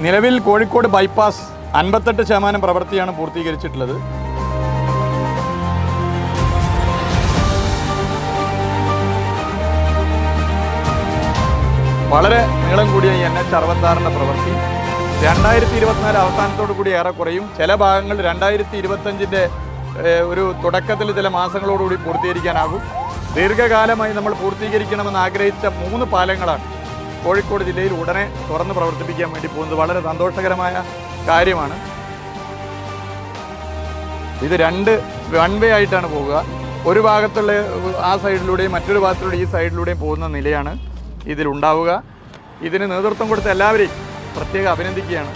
നിലവിൽ കോഴിക്കോട് ബൈപ്പാസ് 58% പ്രവൃത്തിയാണ് പൂർത്തീകരിച്ചിട്ടുള്ളത്. വളരെ നീളം കൂടിയ ഈ NH66 പ്രവൃത്തി 2024 അവസാനത്തോടു കൂടി ഏറെ കുറയും. ചില ഭാഗങ്ങൾ 2025 ഒരു തുടക്കത്തിൽ ചില മാസങ്ങളോടുകൂടി പൂർത്തീകരിക്കാനാകും. ദീർഘകാലമായി നമ്മൾ പൂർത്തീകരിക്കണമെന്ന് ആഗ്രഹിച്ച 3 പാലങ്ങളാണ് കോഴിക്കോട് ജില്ലയിൽ ഉടനെ തുറന്ന് പ്രവർത്തിപ്പിക്കാൻ വേണ്ടി പോകുന്നത്. വളരെ സന്തോഷകരമായ കാര്യമാണ്. ഇത് 2 വൺ വേ ആയിട്ടാണ് പോവുക. ഒരു ഭാഗത്തുള്ള ആ സൈഡിലൂടെയും മറ്റൊരു ഭാഗത്തിലൂടെ ഈ സൈഡിലൂടെയും പോകുന്ന നിലയാണ് ഇതിലുണ്ടാവുക. ഇതിന് നേതൃത്വം കൊടുത്ത എല്ലാവരെയും പ്രത്യേകം അഭിനന്ദിക്കുകയാണ്.